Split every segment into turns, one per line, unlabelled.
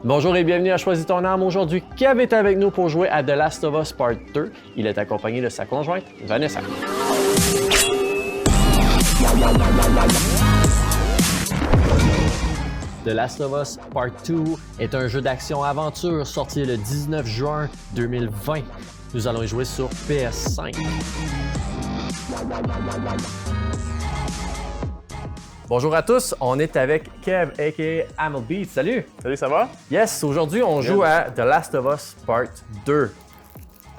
Bonjour et bienvenue à Choisis ton âme. Aujourd'hui, Kev est avec nous pour jouer à The Last of Us Part 2. Il est accompagné de sa conjointe, Vanessa. The Last of Us Part 2 est un jeu d'action-aventure sorti le 19 juin 2020. Nous allons y jouer sur PS5. Bonjour à tous, on est avec Kev aka Amelbeat. Salut!
Salut, ça va?
Yes, aujourd'hui on joue à The Last of Us Part 2.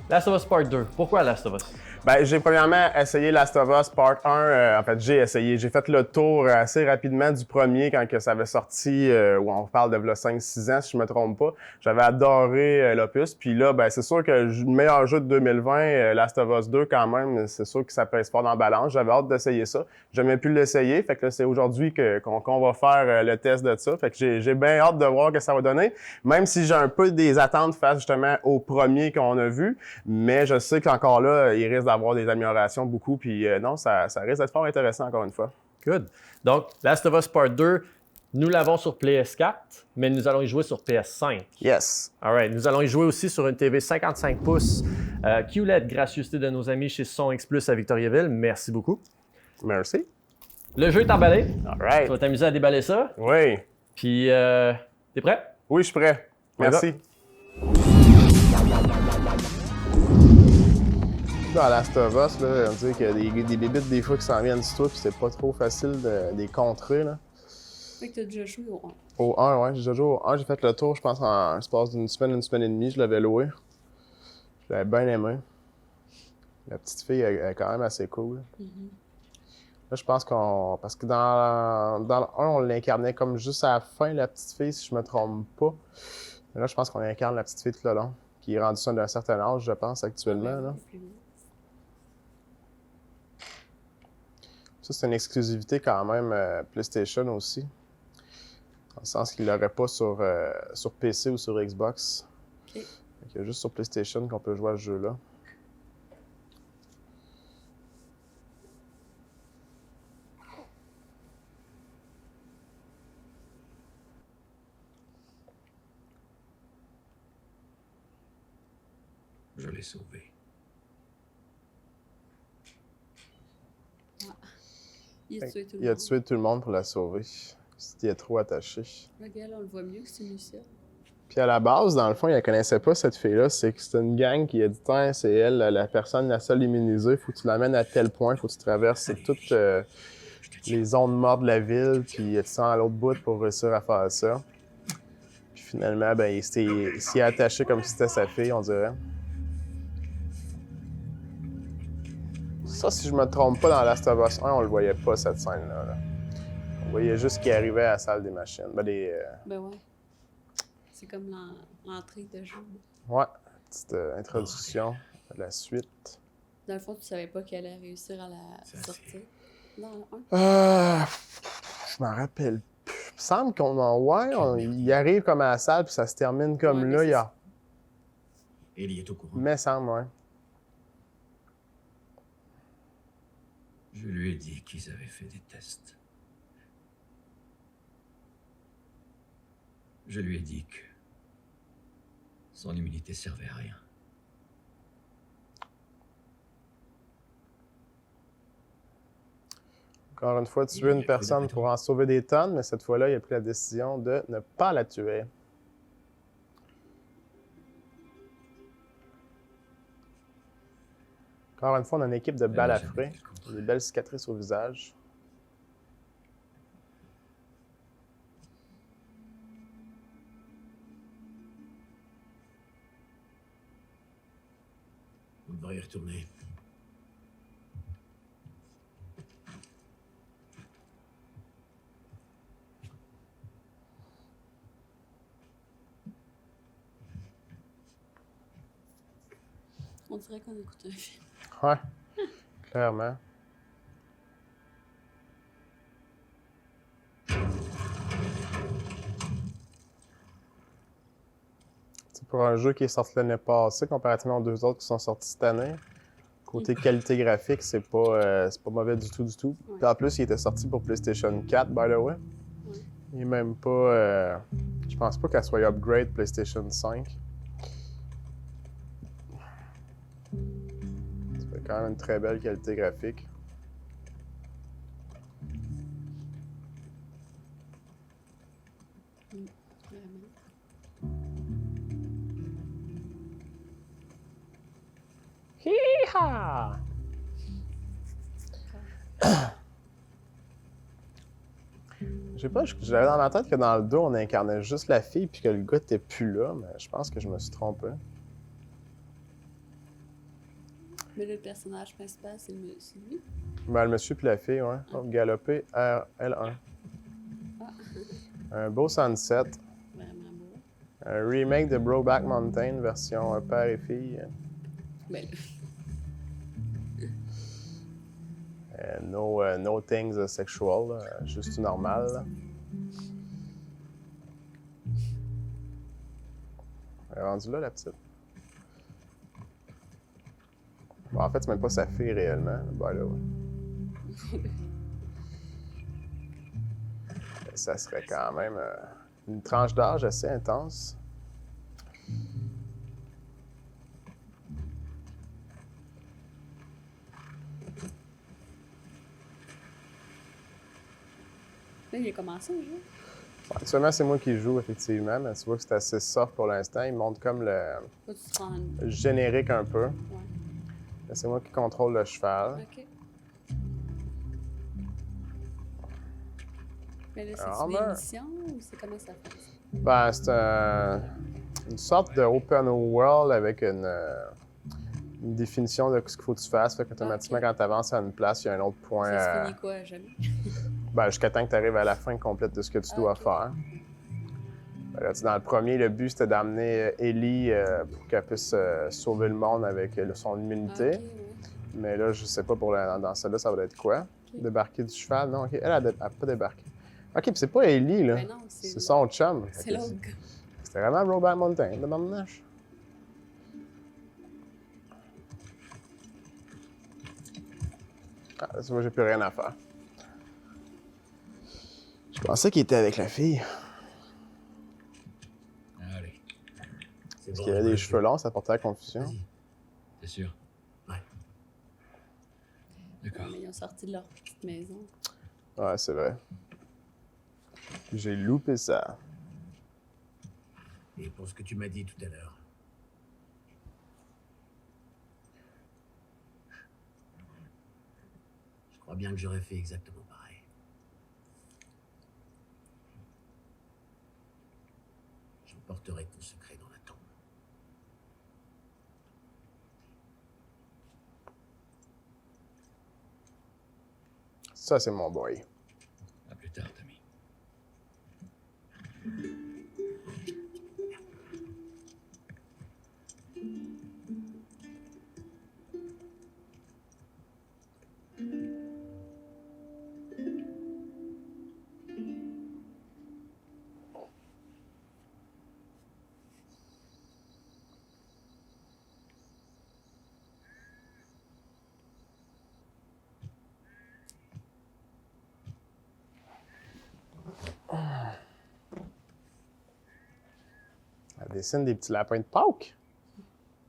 Last of Us Part 2. Pourquoi Last of Us?
Ben, j'ai premièrement essayé Last of Us Part 1. En fait, j'ai fait le tour assez rapidement du premier quand que ça avait sorti, où on parle de 5-6 ans, si je me trompe pas. J'avais adoré l'opus. Puis là, ben, c'est sûr que le meilleur jeu de 2020, Last of Us 2 quand même, c'est sûr que ça pèse fort dans la balance. J'avais hâte d'essayer ça. J'ai jamais pu l'essayer. Fait que là, c'est aujourd'hui qu'on va faire le test de ça. Fait que j'ai bien hâte de voir ce que ça va donner. Même si j'ai un peu des attentes face justement au premier qu'on a vu. Mais je sais qu'encore là, il risque d'avoir des améliorations beaucoup, puis non, ça risque d'être fort intéressant encore une fois.
Good. Donc, Last of Us Part 2, nous l'avons sur PS4, mais nous allons y jouer sur PS5.
Yes.
Alright, nous allons y jouer aussi sur une TV 55 pouces QLED, gracieuseté de nos amis chez Son X Plus à Victoriaville. Merci beaucoup.
Merci.
Le jeu est emballé.
Alright.
Tu vas t'amuser à déballer ça.
Oui.
Puis, t'es prêt?
Oui, je suis prêt. Merci. Dans Last of Us, là, on dit qu'il y a des bébites des fois qui s'en viennent sur toi, puis c'est pas trop facile de les contrer. Là.
Fait que t'as déjà joué au 1.
Au 1, ouais, j'ai déjà joué au 1. J'ai fait le tour, je pense, en l'espace d'une semaine et demie. Je l'avais loué. Je l'avais bien aimé. La petite fille, elle est quand même assez cool. Là, je pense parce que dans le 1, on l'incarnait comme juste à la fin, la petite fille, si je me trompe pas. Mais là, je pense qu'on incarne la petite fille tout le long, qui est rendue ça d'un certain âge, je pense, actuellement. Là. Ça, c'est une exclusivité quand même PlayStation aussi. Dans le sens qu'il ne l'aurait pas sur PC ou sur Xbox.
Okay.
Il y a juste sur PlayStation qu'on peut jouer à ce jeu-là.
Je l'ai sauvé.
Il a tué tout le
Il a
monde.
tué tout le monde pour la sauver. Il est trop attaché.
Regarde, on le voit mieux que c'est Lucia.
Puis à la base, dans le fond, il ne connaissait pas cette fille-là. C'est que c'était une gang qui a dit « c'est elle, la personne la seule immunisée. Faut que tu l'amènes à tel point. Faut que tu traverses toutes les zones mortes de la ville. Puis tu sens à l'autre bout pour réussir à faire ça. » Puis finalement, ben, il s'y est attaché comme si c'était sa fille, on dirait. Ça, si je me trompe pas, dans Last of Us 1, on le voyait pas, cette scène-là. Là. On voyait juste qu'il arrivait à la salle des machines. Ben
ouais. C'est comme l'entrée de jeu.
Ouais, petite introduction de la suite.
Dans le fond, tu savais pas qu'elle allait réussir à la sortir. Dans le 1.
Je m'en rappelle plus. Il me semble il arrive comme à la salle, puis ça se termine comme
Ouais,
là. Il y a...
Il y est au courant.
Me semble, ouais.
Je lui ai dit qu'ils avaient fait des tests. Je lui ai dit que son immunité servait à rien.
Encore une fois, tuer une personne pour en sauver des tonnes, mais cette fois-là, il a pris la décision de ne pas la tuer. Encore une fois, on a une équipe de balafrés. Des belles cicatrices au visage.
On devrait y retourner.
On dirait qu'on écoute un film.
Ouais, clairement. C'est pour un jeu qui est sorti l'année passée, comparativement aux deux autres qui sont sortis cette année. Côté qualité graphique, c'est pas mauvais du tout, du tout.
Ouais.
Puis en plus, il était sorti pour PlayStation 4, by the way.
Ouais.
Il est même pas... Je pense pas qu'elle soit upgrade PlayStation 5. Ça fait quand même une très belle qualité graphique.
Vraiment.
Hi-ha! Je sais pas, j'avais dans ma tête que dans le 2, on incarnait juste la fille puis que le gars était plus là, mais je pense que je me suis trompé.
Mais le personnage principal, c'est lui.
Ben, le monsieur puis la fille, ouais. Donc, galopé RL1. Un beau sunset.
Vraiment beau.
Un remake de Brokeback Mountain, version père et fille.
Ben,
No things sexual, juste normal. Là. Elle est rendue là, la petite. Bon, en fait, c'est même pas sa fille réellement. Ben là, ouais. Ça serait quand même une tranche d'âge assez intense.
là, il a commencé à jouer.
Ouais, actuellement, c'est moi qui joue, effectivement, mais tu vois que c'est assez soft pour l'instant. Il montre comme le
Faut que tu te rendes.
générique un peu.
Ouais.
Là, c'est moi qui contrôle le cheval.
OK. Mais là,
Alors,
c'est-tu des
ben-
missions ou c'est comment ça fait?
Ben, c'est une sorte de open world avec une définition de ce qu'il faut que tu fasses. Fait qu'automatiquement,
Ok.
quand tu avances à une place, il y a un autre point.
Ça se finit quoi, à jamais?
Ben, jusqu'à temps que tu arrives à la fin complète de ce que tu dois
Ok.
faire. Ben là, tu sais, dans le premier, le but, c'était d'amener Ellie pour qu'elle puisse sauver le monde avec son immunité.
Ok, ouais.
Mais là, je sais pas pour dans celle-là, ça va être quoi?
Ok.
Débarquer du cheval? Non, OK. Elle a pas débarqué. OK, puis c'est pas Ellie, là.
Ben non,
C'est son chum.
C'est
Fait que
l'autre gars.
C'était vraiment Brokeback Mountain, le bandage. Ah, tu vois, j'ai plus rien à faire. Je pensais qu'il était avec la fille.
Allez. C'est
Parce qu'il avait des cheveux longs, ça portait à la confusion.
Vas-y. T'es sûr? Ouais. D'accord.
Mais ils ont sorti de leur petite maison.
Ouais, c'est vrai. J'ai loupé ça.
Et pour ce que tu m'as dit tout à l'heure. Je crois bien que j'aurais fait exactement pareil. Je porterai ton secret dans la tombe.
Ça, c'est mon boy.
À plus tard, Tommy.
Elle dessine des petits lapins de Pâques.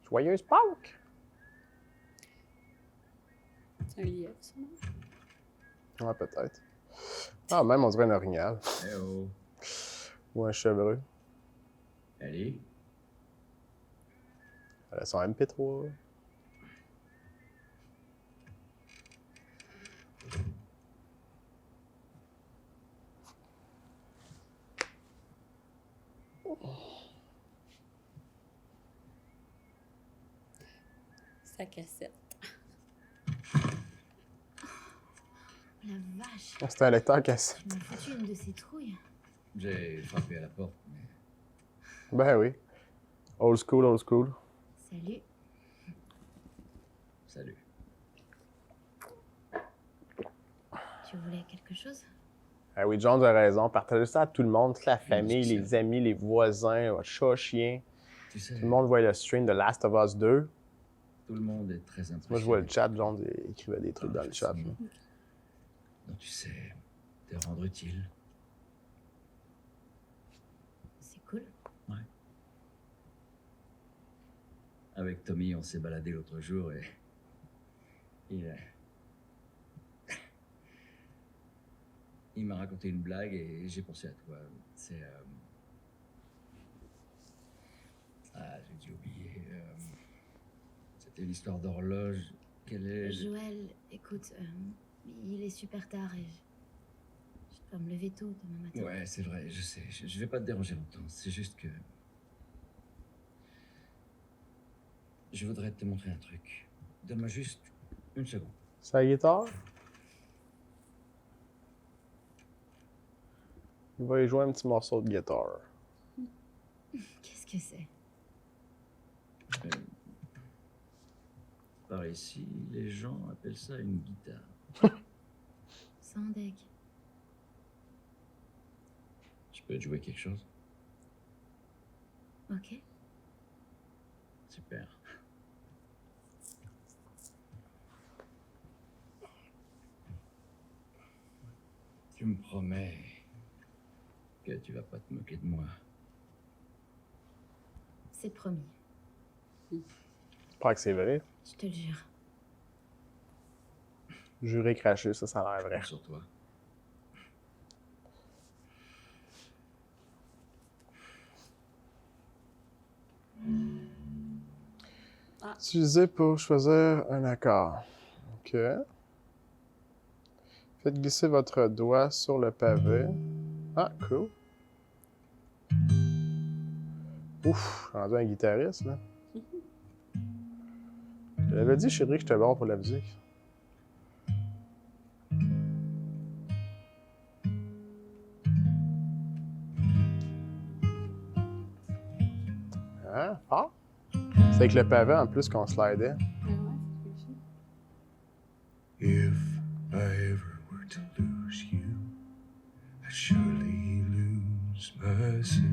Joyeuse Pâques!
C'est un lièvre, ça, non?
Ouais, peut-être. Ah, même, on dirait un orignal.
Eh oh.
Ou un chevreux.
Allez.
Elle a son MP3.
Sa cassette.
La vache,
Oh, c'était un lecteur cassette.
tu m'as foutu une de ces trouilles.
J'ai frappé à la porte, mais
Ben oui. Old school, old school.
Salut.
salut.
Tu voulais quelque chose?
Ah oui, John a raison. Partagez ça à tout le monde, toute la famille,
c'est
les amis, les voisins, votre chat, chien.
Tu sais,
Tout le monde voit le stream de Last of Us 2.
tout le monde est très intéressé.
Moi, je vois le chat, John écrivait des trucs dans le chat. là.
Donc tu sais, te rendre utile.
C'est
Avec Tommy, on s'est baladé l'autre jour et... Il m'a raconté une blague et j'ai pensé à toi. C'est... Ah, j'ai dû oublier. C'était l'histoire d'horloge. Quelle est...
Joël, écoute, il est super tard et je dois me lever tôt demain matin.
Ouais, c'est vrai, je sais. Je vais pas te déranger longtemps. C'est juste que... Je voudrais te montrer un truc. Donne-moi juste une seconde.
Sa guitare. Il va y jouer un petit morceau de guitare.
Qu'est-ce que c'est?
Par ici, les gens appellent ça une guitare.
Sans deck.
Je peux te jouer quelque chose?
Ok.
Super. Tu me promets que tu vas pas te moquer de moi.
C'est promis.
Pas que c'est vrai.
Je te le jure.
Juré craché, ça a l'air vrai.
Sur toi.
Utilisé pour choisir un accord. OK. Faites glisser votre doigt sur le pavé. Ah, cool. Ouf, rendu un guitariste, là. Je l'avais dit, chérie, que j'étais bon pour la musique. Hein? Ah! C'est avec le pavé en plus qu'on slidait.
If I ever were to lose you, I'd surely lose myself.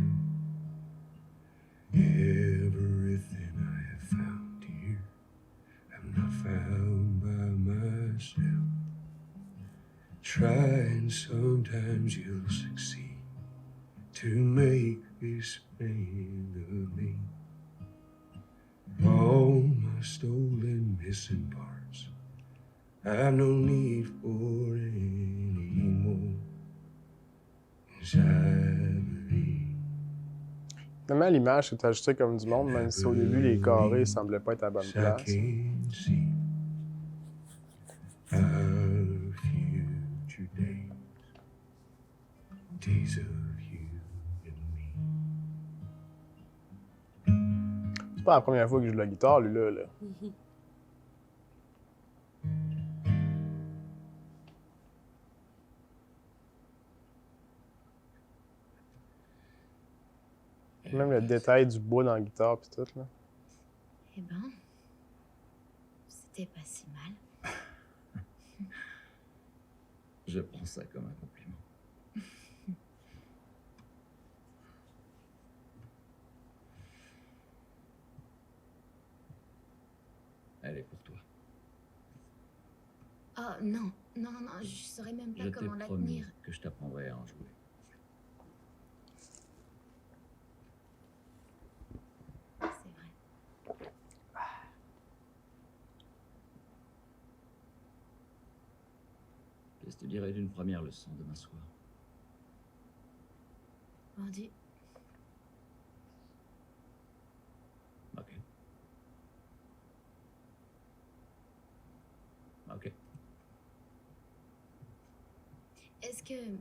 Everything I have found here, I'm not found by myself. Try and sometimes you'll succeed to make this man of me. All my stolen missing parts, I've no need for any more.
Finalement, l'image est ajustée comme du monde, même si au début, les carrés ne semblaient pas être à la bonne
I
place.
can see our future days, days of you and me.
C'est pas la première fois que je joue de la guitare, lui, là. Même le détail du bois dans la guitare pis tout, là.
Eh ben, c'était pas si mal.
Je prends ça comme un compliment. Elle est pour toi.
Oh non, non, non, non, je saurais même pas
Je t'ai
comment la
promis
tenir.
que je t'apprendrai à en jouer.
C'est vrai.
Qu'est-ce que tu dirais d'une première leçon demain soir?
Vendu.
Ok. Ok.
Est-ce que...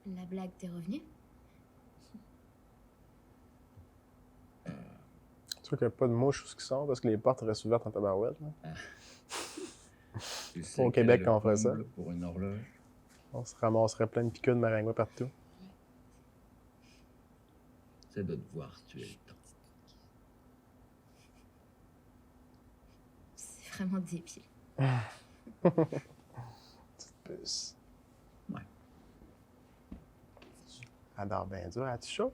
La blague t'est revenue?
C'est sûr qu'il n'y a pas de mouches où ce qui sort parce que les portes restent ouvertes en tabarouette, là.
Tu sais
Au
quel
Québec,
est le
quand on ferait ça.
comble pour une horloge?
On se ramasserait plein de piqûres de maringouin partout.
C'est de devoir tuer le temps.
C'est vraiment débile.
Petite puce.
Ouais.
Elle dort bien dur. As-tu chaud?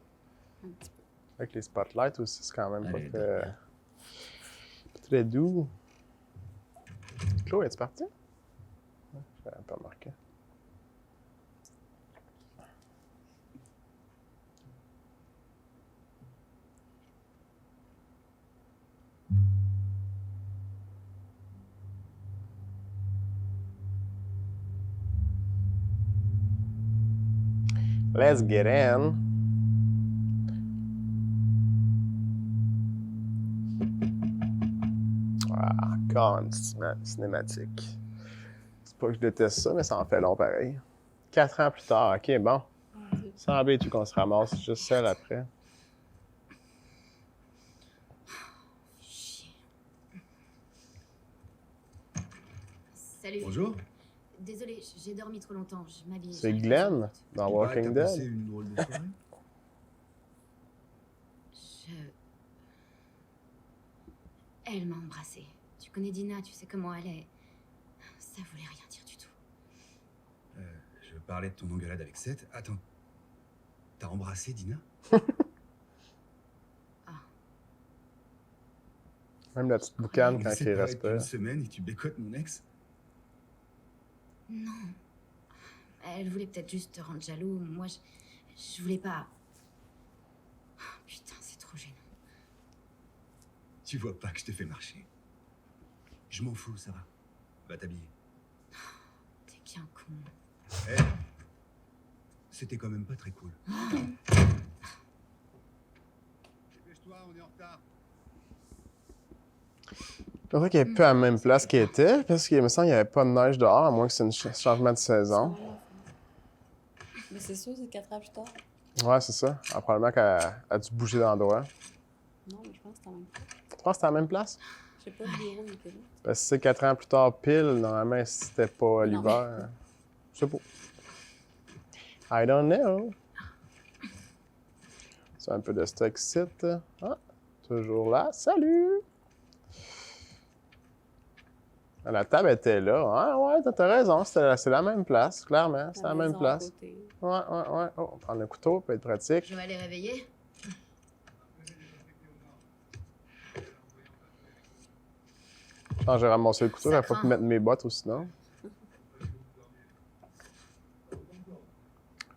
Un petit peu.
Avec les spotlights aussi, c'est quand même
Allez,
pas
dors
très... pas très doux. Chloé, es-tu parti? Je n'avais pas remarqué. Let's get in. Ah, con, cinématique. C'est pas que je déteste ça, mais ça en fait long pareil. 4 ans plus tard, ok, bon.
Mon Dieu.
Semblait-tu qu'on se ramasse juste celle après?
Chier. Salut.
Bonjour.
Désolée, j'ai dormi trop longtemps. Je m'habille.
C'est
j'arrive
Glenn
dans 10 minutes.
dans
T'as
Walking
passé
Dead.
une drôle de soirée.
Elle m'a embrassée. Tu connais Dina, tu sais comment elle est. Ça voulait rien dire du tout.
Je parlais de ton engueulade avec Seth. Attends. T'as embrassé Dina?
Même la petite boucane
On
quand
est
il
séparés
reste
depuis
pas.
une semaine et tu bécotes mon ex?
Non. Elle voulait peut-être juste te rendre jaloux. Moi, je voulais pas. Oh, putain, c'est trop gênant.
Tu vois pas que je te fais marcher. Je m'en fous, ça va. Va t'habiller.
T'es bien con.
Eh, c'était quand même pas très cool. Dépêche-toi, on est en retard.
C'est vrai qu'elle est plus à la même place qu'elle était, parce qu'il me semble qu'il n'y avait pas de neige dehors, à moins que c'est un changement de saison.
Mais c'est sûr, c'est 4 ans plus tard.
Ouais, c'est ça. Alors, probablement qu'elle a dû bouger d'endroit.
Non, mais je pense que c'est en même temps.
Tu penses que c'était à la même place?
Je sais pas, le bureau, il était là.
Parce que c'est 4 ans plus tard pile, normalement, si c'était pas
Non.
l'hiver. Je sais pas. I don't know. C'est un peu de stock site. Ah, toujours là. Salut! Ah, la table était là. Ah, ouais, t'as raison. C'est la même place, clairement. C'est la même
maison à
place.
côté.
Ouais, ouais, ouais. Oh, prendre le couteau peut être pratique.
Joël est réveillé?
Quand j'ai ramassé le couteau,
Ça
j'aurais pas pu
craint.
mettre mes bottes ou sinon.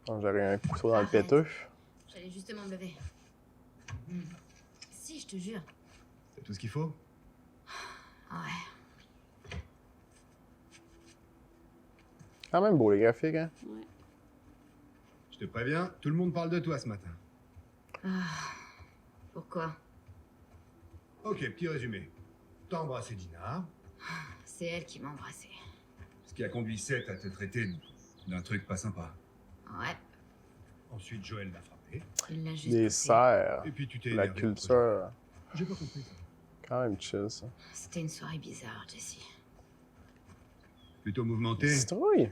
Quand j'aurais un couteau dans le
Arrête.
péteux.
J'allais justement me lever. Si, je te jure.
T'as tout ce qu'il faut?
Ouais.
Quand même beau les graphiques, hein?
Ouais.
Je te préviens, tout le monde parle de toi ce matin.
Pourquoi?
Ok, petit résumé. T'as embrassé Dina,
C'est elle qui m'a embrassée.
ce qui a conduit Seth à te traiter d'un truc pas sympa.
Ouais.
Ensuite, Joël l'a frappé.
Il l'a juste
Les
poussée.
serres.
Et puis tu t'es
La
énervé contre
culture.
lui. J'ai pas compris ça.
Quand même chill, ça.
C'était une soirée bizarre, Jessie.
Plutôt mouvementé.
Citrouille!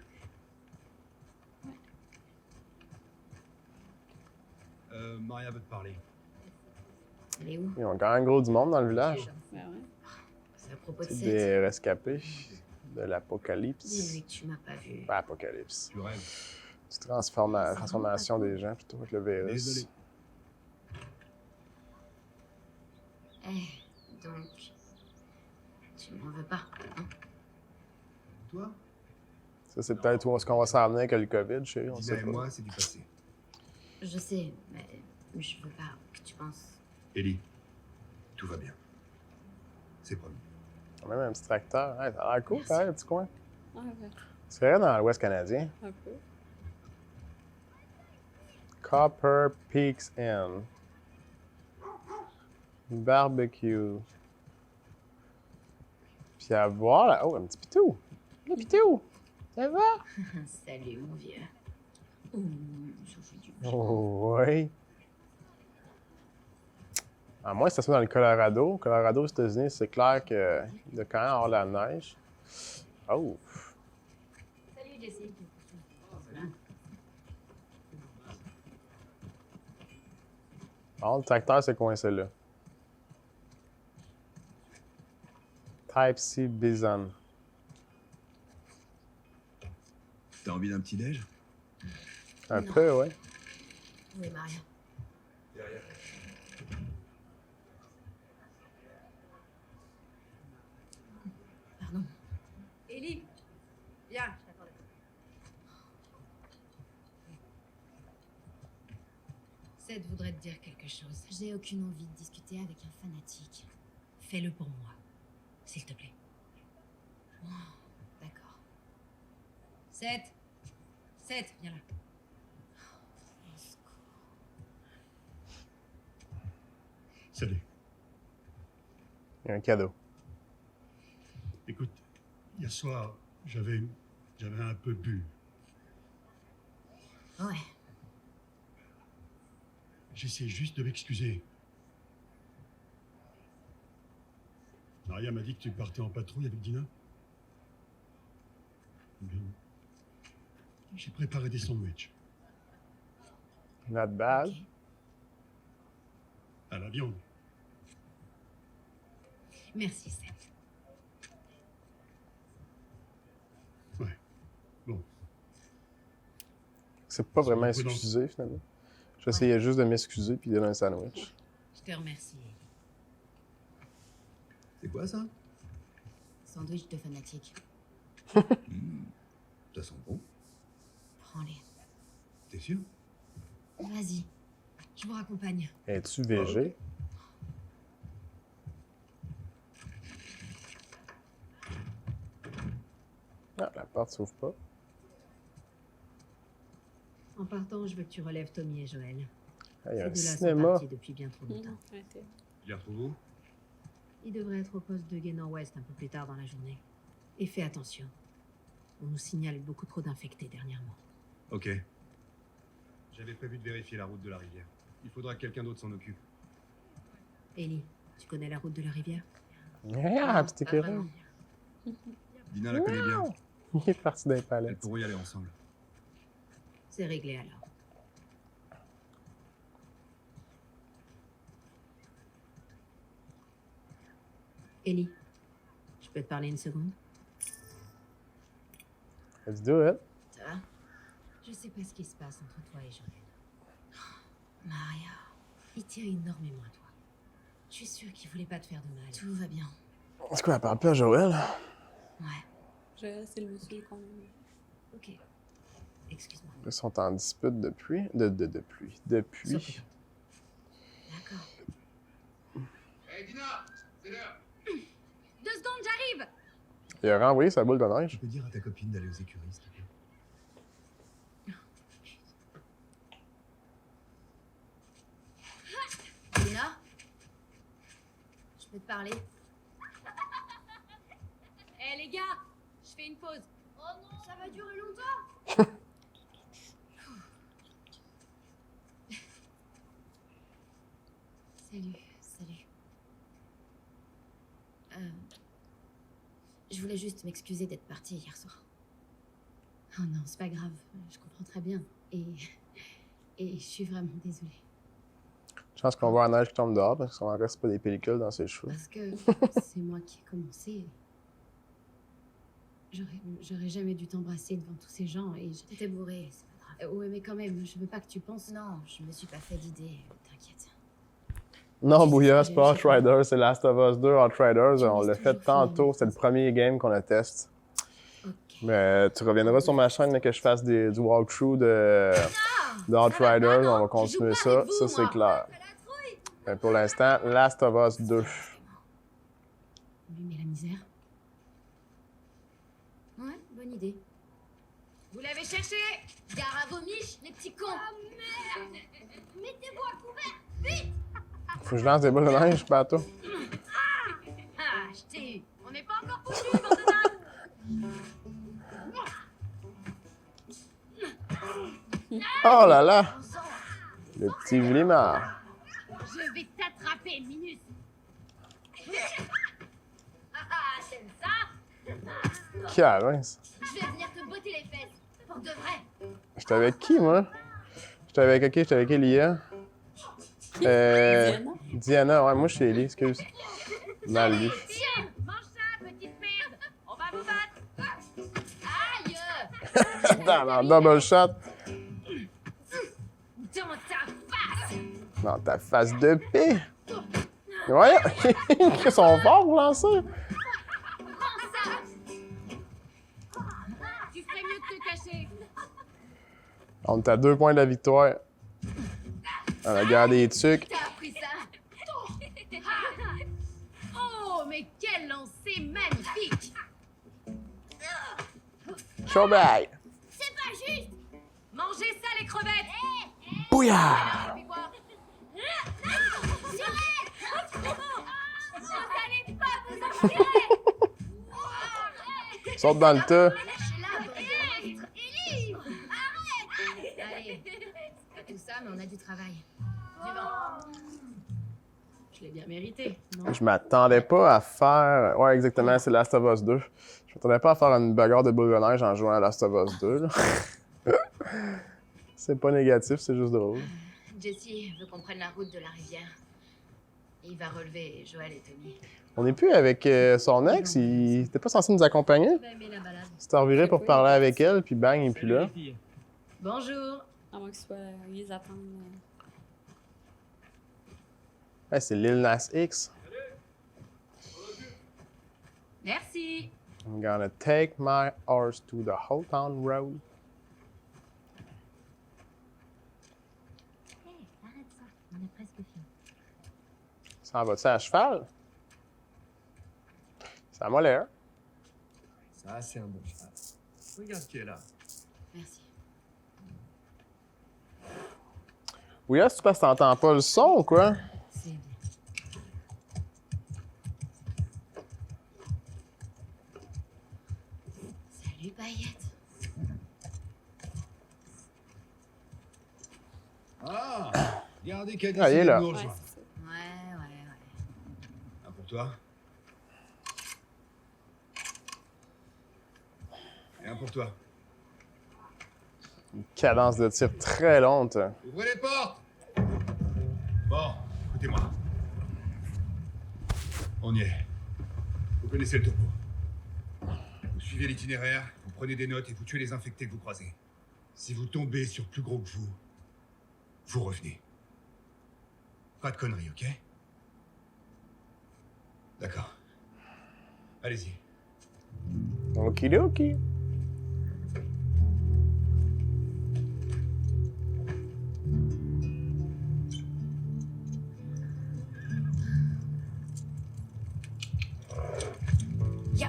Maria veut te parler.
Elle est où?
Ils ont quand même gros du monde dans le village.
Ben ouais.
C'est à propos de
C'est
Seth.
des rescapés de l'apocalypse.
Dis-lui que tu m'as pas vu.
Pas apocalypse.
Tu rêves.
Transformation des gens plutôt avec le virus.
Désolé.
Donc... Tu m'en veux pas, hein?
Toi,
Ça, c'est peut-être où est-ce qu'on va s'en venir avec le COVID, chérie, on
Dina
sait
et
pas.
moi, c'est du passé.
Je sais, mais je veux pas que tu penses...
Ellie, tout va bien. C'est promis.
On a même un petit tracteur. Hey, ça a l'air cool,
Merci.
ça, le petit coin.
Ouais, ouais.
C'est vrai dans l'Ouest canadien.
Un peu.
Copper Peaks Inn. Barbecue. Puis à voir là. Oh, un petit pitou. Le pitou. Ça va?
Salut, mon vieux. Ça fait du bien.
Oh, oui. À moins que ça soit dans le Colorado. Colorado, aux États-Unis, c'est clair qu'il y a quand même avoir la neige. Oh.
Salut, Jessie.
Bon, le tracteur s'est coincé là. Type C Bison.
T'as envie d'un petit déj?
Un
Non.
peu, ouais.
Oui, Maria. Pardon.
Ellie, viens, je t'attendais.
Seth voudrait te dire quelque chose. J'ai aucune envie de discuter avec un fanatique. Fais-le pour moi, s'il te plaît. Oh, d'accord.
Seth, Seth, viens là.
Il y a un cadeau.
Écoute, hier soir, j'avais un peu bu.
Ouais.
J'essaie juste de m'excuser. Maria m'a dit que tu partais en patrouille avec Dina. Bien. J'ai préparé des sandwichs.
Not bad.
Ok.
À la viande.
Merci, Seth.
Ouais. Bon.
C'est pas vraiment
C'est un peu
excusé, finalement. J'essayais juste de m'excuser puis de donner un sandwich.
Je te remercie.
C'est quoi ça?
Sandwich de fanatique.
Ça sent bon.
Prends-les.
T'es sûr?
Vas-y. Je vous raccompagne.
Es-tu végé? Ah, la porte s'ouvre pas.
En partant, je veux que tu relèves Tommy et Joël.
Ah, il y a un
Ces deux-là sont
cinéma.
partis depuis bien trop longtemps.
Arrêtez.
Il la retrouve où?
Il devrait être au poste de Guénan Ouest un peu plus tard dans la journée. Et fais attention. On nous signale beaucoup trop d'infectés dernièrement.
Ok. J'avais prévu de vérifier la route de la rivière. Il faudra que quelqu'un d'autre s'en occupe.
Ellie, tu connais la route de la rivière?
Ah, petit
Pas
écureuil.
vraiment.
Dina la connaît bien.
Il est parti d'un
Elles
palais.
pourront y aller ensemble.
C'est réglé alors. Ellie, je peux te parler une seconde?
Let's do it.
Ça va? Je sais pas ce qui se passe entre toi et Joël. Maria, il tient énormément à toi. Je suis sûre qu'il voulait pas te faire de mal. Tout va bien.
Est-ce qu'on parle plus à Joël?
Ouais,
Joël, c'est le monsieur qu'on aime.
ok. Excuse-moi.
Ils sont en dispute depuis. Depuis.
Surpris. D'accord.
Hey Dina! C'est l'heure!
2 secondes, j'arrive.
Il a renvoyé sa boule de neige.
Tu peux dire à ta copine d'aller aux écuries, s'il te plaît?
Lina? Je peux te parler?
Eh les gars, je fais une pause. Oh non, ça va durer longtemps.
Salut. Je voulais juste m'excuser d'être partie hier soir. Oh non, c'est pas grave, je comprends très bien. Et je suis vraiment désolée.
Je pense qu'on voit la neige qui tombe dehors parce qu'il ne reste pas des pellicules dans ses cheveux.
Parce que c'est moi qui ai commencé. J'aurais jamais dû t'embrasser devant tous ces gens et j'étais bourrée, c'est pas grave. Ouais, mais quand même, je veux pas que tu penses. Non, je me suis pas fait d'idée, t'inquiète.
Non, Bouya,
j'ai-
c'est pas
j'ai-
Outriders, c'est Last of Us 2 Outriders.
Tu
On
me
l'a
laisses
fait
toujours finir
tantôt,
mes
c'est le
phrases.
premier game qu'on a testé.
Ok.
Mais tu reviendras sur ma chaîne là, que je fasse du walkthrough de Outriders. On va continuer ça, ça c'est clair. Mais pour l'instant, Last of Us 2.
Lui met la misère. Ouais, bonne idée.
Vous l'avez cherché? Gare à vos miches, les petits cons. Ah merde! Mettez-vous à couvert, vite!
Faut que je lance des boules de neige, bateau.
Ah, je t'ai eu. On n'est pas encore foutus, bande de nazes.
Oh là là! Le petit Vlimar.
Je vais t'attraper, Minus. Ah, t'aimes ça?
Caresse.
Je vais venir te botter les fesses. Pour de vrai.
J'étais avec qui, moi? J'étais avec Elia.
Diana?
Diana, ouais, moi je suis Ellie, excuse. Mal lu.
Tiens, mange ça, petite merde. On va vous battre. Aïe!
Dans double shot.
Dans ta face!
Dans ta face de paix. Mais voyons, ils sont forts pour lancer.
Prends ça! Tu ferais mieux de te cacher.
On est à 2 points de la victoire. On a gardé les trucs.
T'as appris ça? Oh, mais quel lancer magnifique!
Show back.
C'est pas juste! Mangez ça, les crevettes!
Bouillard.
Puis voir. Allez!
Saute dans le tas.
Allez, pas tout ça, mais on a du travail. Du vent. Je l'ai bien mérité, non?
Je m'attendais pas à faire... Ouais, exactement, c'est Last of Us 2. Je m'attendais pas à faire une bagarre de boule de neige en jouant à Last of Us 2. Là. C'est pas négatif, c'est juste drôle.
Jesse veut qu'on prenne la route de la rivière. Il va relever Joël et Tommy.
On n'est plus avec son ex, il était pas censé nous accompagner.
Tu vas aimer la balade.
Il s'est reviré pour parler avec elle, puis bang, il est plus là.
Bonjour.
À moins que ce soit. Ils les attendent.
Ouais, c'est Lil Nas X.
Merci.
I'm gonna take my horse to the Old Town Road.
Hey, arrête ça. On est presque fini.
Ça en va-tu à cheval? Ça m'a l'air.
Ça, c'est un bon cheval. Regarde qui est là.
Merci.
Oui, là, c'est parce que t'entends pas le son ou quoi?
C'est bien. Salut, Paillette.
Ah, regardez qui a
Ah, il
décidé
est
de
là.
nous
Ouais,
rejoindre.
c'est ça.
Ouais.
Un pour toi. Et un pour toi.
Une cadence de tir très longue.
Ouvrez les portes! Bon, écoutez-moi. On y est. Vous connaissez le topo. Vous suivez l'itinéraire, vous prenez des notes et vous tuez les infectés que vous croisez. Si vous tombez sur plus gros que vous revenez. Pas de conneries, ok? D'accord. Allez-y.
Okidoki.
Ya.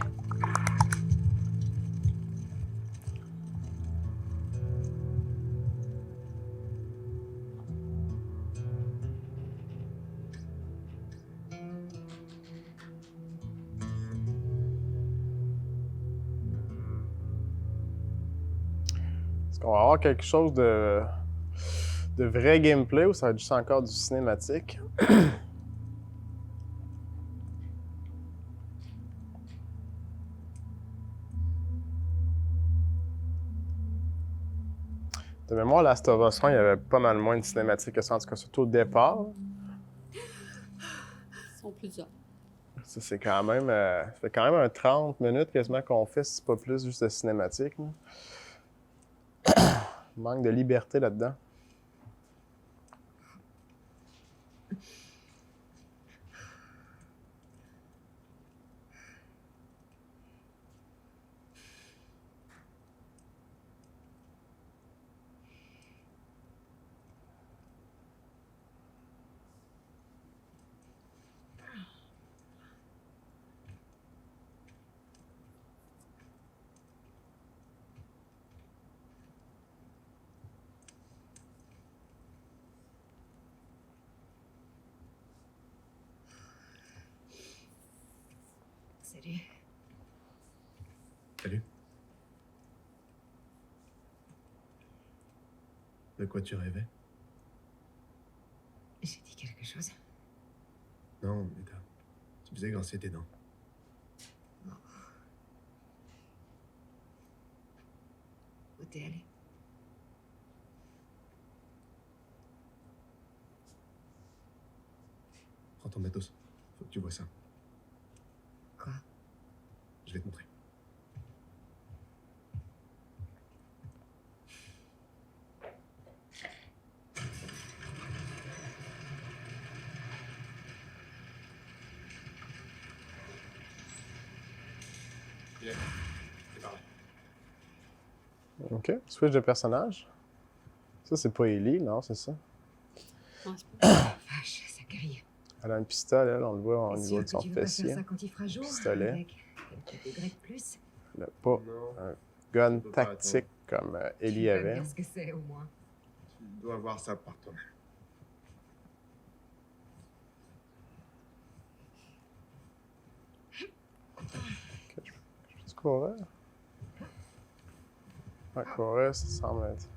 Est-ce qu'on va avoir quelque chose de vrai gameplay ou ça va être juste encore du cinématique? De mémoire, Last of Us 1, il y avait pas mal moins de cinématiques que ça, en tout cas, surtout au départ.
Ils sont plusieurs.
Ça, c'est quand même... ça fait quand même un 30 minutes quasiment qu'on fait, si c'est pas plus, juste de cinématique. Là. Il manque de liberté là-dedans.
Salut.
Salut. De quoi tu rêvais?
J'ai dit quelque chose.
Non, mais tu faisais grincer tes dents.
Où t'es allé?
Prends ton matos. Faut que tu vois ça.
Quoi?
Je vais te montrer. Yeah. C'est par là.
OK. Switch de personnage. Ça, c'est pas Ellie, non, c'est ça?
Non, c'est pas.
Vache, ça grille.
Elle a un pistolet, là, on le voit au
T'es
niveau
sûr
de
que
son
tu veux pas faire
fessier.
ça quand il fera jour?
Pistolet.
Avec quelques degrés de plus?
Elle a pas
Non,
un gun
peux pas
tactique comme Ellie
Tu peux me
avait.
dire ce que c'est, au moins.
tu dois voir ça par toi-même.
Cora? Ouais, Cora, ça semble être...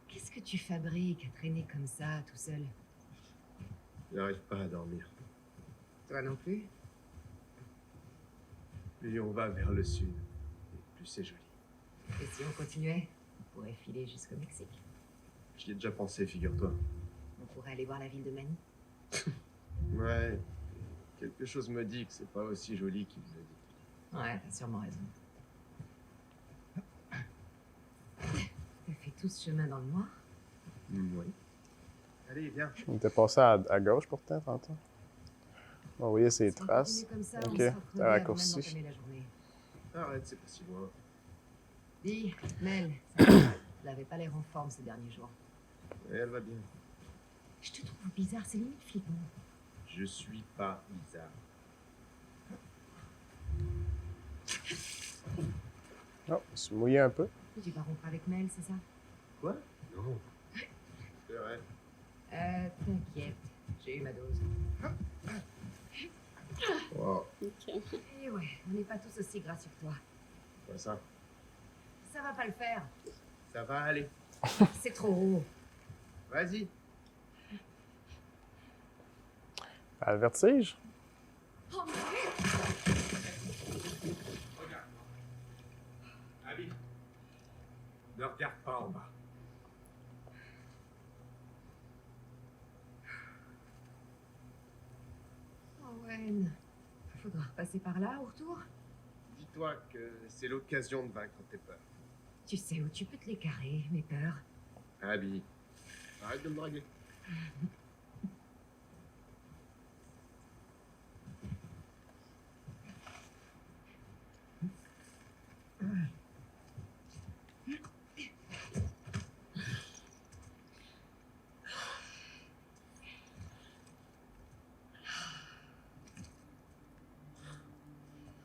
Qu'est-ce que tu fabriques à traîner comme ça, tout seul?
Je n'arrive pas à dormir.
Toi non plus?
Plus on va vers le sud, et plus c'est joli.
Et si on continuait, on pourrait filer jusqu'au Mexique.
J'y ai déjà pensé, figure-toi.
On pourrait aller voir la ville de Manille.
Ouais. Quelque chose me dit que c'est pas aussi joli qu'il vous a dit.
Ouais, t'as sûrement raison. T'as fait tout ce chemin dans le noir?
Oui. Allez, viens.
On était passé à gauche pourtant, tantôt. On voyait ses
Si on
traces.
continue comme ça,
Ok,
on sera
t'as
crevés avant
raccourci.
même d'entamer la journée.
Arrête, c'est pas si loin.
Dis, Mel, ça va? Elle avait pas l'air en forme ces derniers jours.
Et elle va bien.
Je te trouve bizarre, c'est limite flippant.
Je suis pas bizarre.
Oh, il se mouillait un peu.
Tu vas rompre avec Mel, c'est ça?
Quoi? Non. C'est vrai.
T'inquiète, j'ai eu ma dose.
Wow.
Ok.
Et ouais, on n'est pas tous aussi gras sur toi.
Quoi ça?
Ça va pas le faire.
Ça va aller.
C'est trop haut.
Vas-y.
À le vertige?
Oh, mais...
Abby, ne regarde pas en bas.
Owen, faudra passer par là au retour.
Dis-toi que c'est l'occasion de vaincre tes peurs.
Tu sais où tu peux te les carrer, mes peurs.
Abby, arrête de me draguer.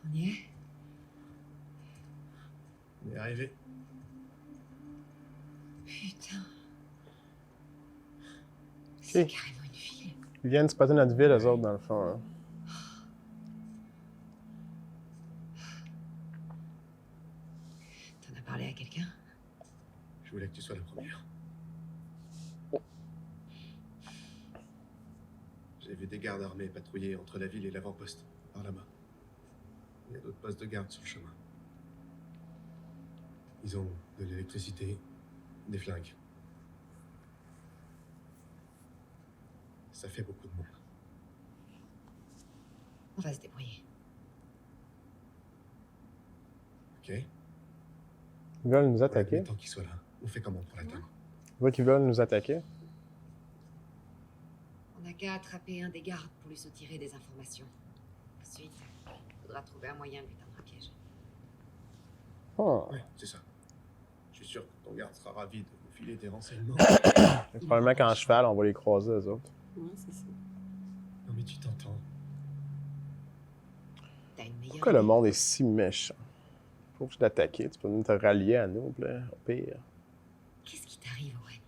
On y est?
On est arrivé.
Putain. C'est carrément une ville.
Ils viennent spotter notre ville, eux autres, dans le fond. Hein.
T'en as parlé à quelqu'un?
Je voulais que tu sois la première. J'ai vu des gardes armés patrouiller entre la ville et l'avant-poste, par là-bas. Il y a d'autres postes de garde sur le chemin. Ils ont de l'électricité, des flingues. Ça fait beaucoup de monde.
On va se débrouiller.
Ok?
Ils veulent nous attaquer.
Tant qu'ils soient là, on fait comment pour l'atteindre?
Tu vois qu'ils veulent nous attaquer.
On n'a qu'à attraper un des gardes pour lui soutirer des informations. Ensuite, il faudra trouver un moyen de lui tendre un piège.
Oh.
Ouais, c'est ça. Je suis sûr que ton garde sera ravi de nous filer des renseignements.
Probablement qu'en cheval, on va les croiser, eux autres.
Ouais, c'est ça.
Non mais tu t'entends.
T'as une meilleure
Pourquoi le
idée?
monde est si méchant? Faut que je t'attaquer. Tu peux venir te rallier à nous, là, au pire.
Qu'est-ce qui t'arrive, Owen?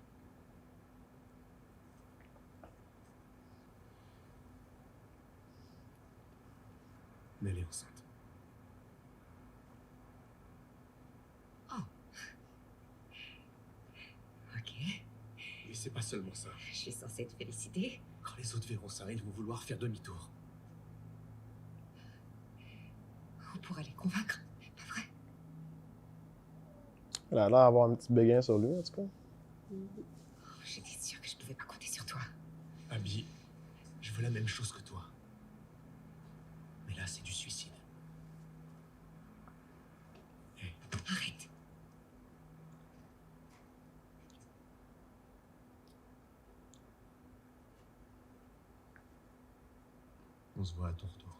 Mais elle est enceinte.
Ok,
Et c'est pas seulement ça.
je suis censée te féliciter.
Quand les autres verront ça, ils vont vouloir faire demi-tour.
On pourra les convaincre, pas vrai?
Elle a l'air d'avoir un petit béguin sur lui, en tout cas.
Oh, j'étais sûre que je pouvais pas compter sur toi.
Abby, je veux la même chose que toi. Mais là, c'est du suicide.
Arrête.
On se voit à ton retour.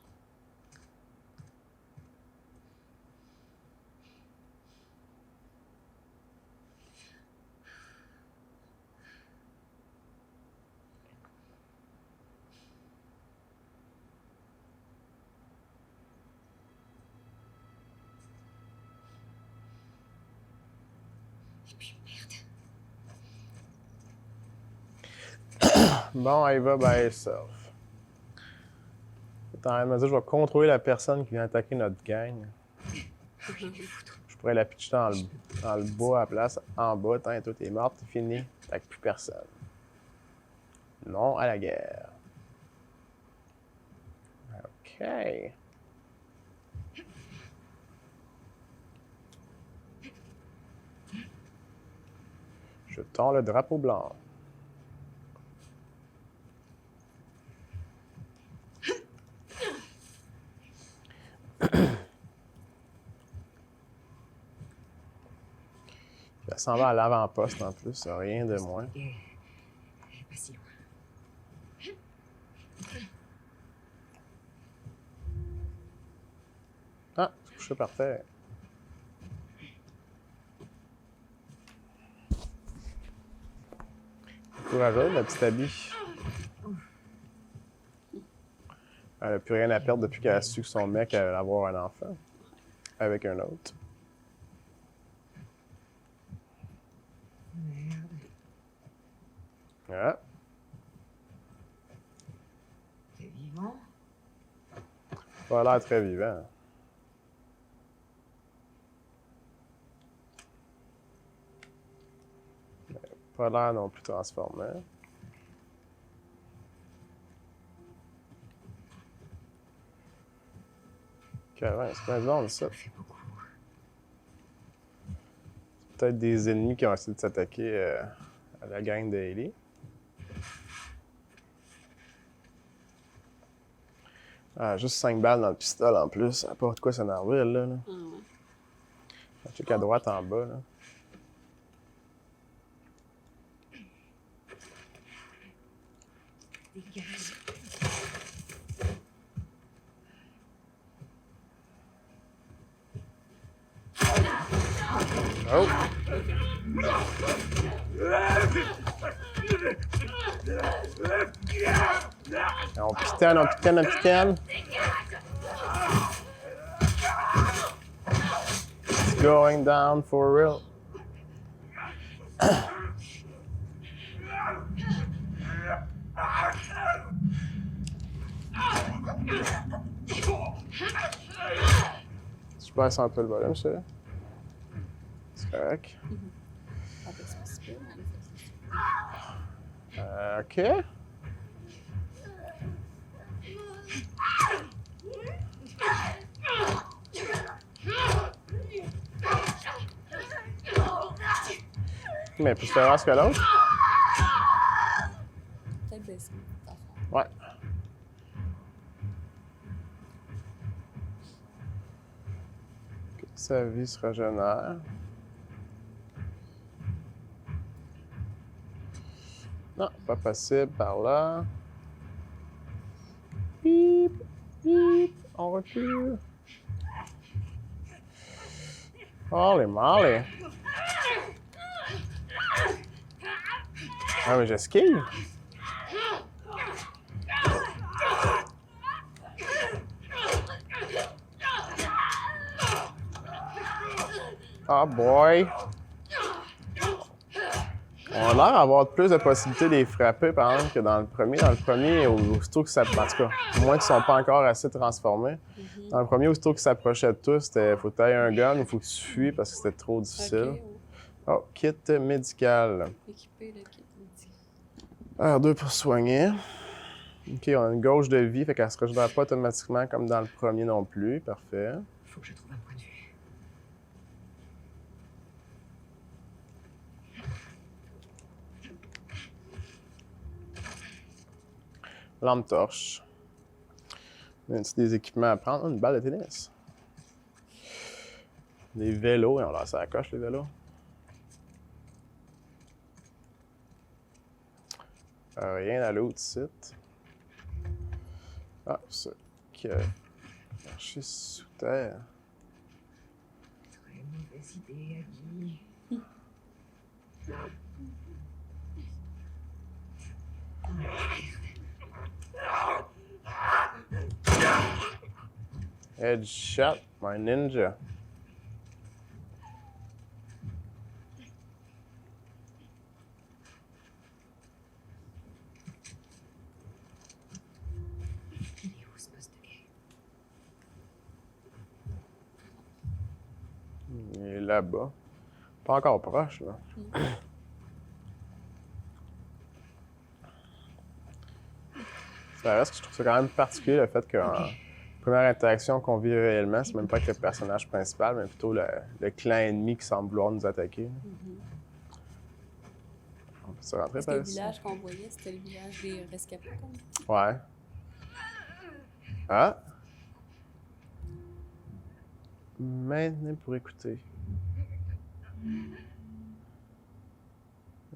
Et puis merde.
Bon, elle va by herself. T'es en train de me dire, je vais contrôler la personne qui vient attaquer notre gang. Je pourrais la pitcher dans le bois à la place, en bas, tant et tout est morte, c'est fini, t'attaques plus personne. Non à la guerre. OK. Je tends le drapeau blanc. Elle s'en va à l'avant-poste en plus, rien de moins.
Pas si loin.
Ah, je suis couché par terre. Courageuse, la petite Abby. Elle n'a plus rien à perdre depuis qu'elle a su que son mec allait avoir un enfant. Avec un autre.
Merde.
Ah,
T'es vivant?
pas l'air très vivant. Mais pas l'air non plus transformé. Carrément, c'est pas bon ça.
Ça fait beaucoup.
C'est peut-être des ennemis qui ont essayé de s'attaquer à la gang de Hailey. Ah, juste 5 balles dans le pistolet en plus. Ça n'a pas de quoi s'énerver, elle, là.
Ah ouais.
Check à droite en bas, là.
Dégage.
Oh! On pitane, on pitane, on pitane. It's going down for real. Je baisse un peu le volume, ça. C'est correct.
Ah, ben, c'est pas si pire, mais
OK. Mais plus féroce que l'autre.
peut-être baisser ta affaire.
Ouais. Ok, sa vie se régénère. Non, pas possible par là. Bip, bip, on recule. Holy moly. Ah, mais j'esquive. Oh boy. On a l'air d'avoir plus de possibilités de les frapper, par exemple, que dans le premier. Dans le premier, aussitôt que ça... En tout cas, moins qu'ils sont pas encore assez transformés. Dans le premier, aussitôt qu'ils s'approchaient de tous, c'était faut que tu ailles un gun ou faut que tu fuis parce que c'était trop difficile.
Ok, ouais.
Oh, kit médical.
Équipé de kit médical.
R2 pour soigner. OK, on a une gauche de vie, fait qu'elle se régénère pas automatiquement comme dans le premier non plus. Parfait.
Faut que je trouve un point de vue.
Lampe torche. Y a des équipements à prendre? Oh, une balle de tennis. Des vélos, et on leur la coche, les vélos. Rien à l'autre site. Ah, ça. OK. Marcher sous terre.
Très mauvaise idée, Abby.
Headshot, my ninja.
Il est où ce poste de guerre?
là-bas. Pas encore proche, là. Ça reste que je trouve ça quand même particulier le fait que la première interaction qu'on vit réellement, c'est même pas avec le personnage principal, mais plutôt le clan ennemi qui semble vouloir nous attaquer. On peut se rentrer
Parce que
par
le
ici.
village qu'on voyait, c'était le village des rescapés, comme.
Ouais. Ah! Maintenez pour écouter.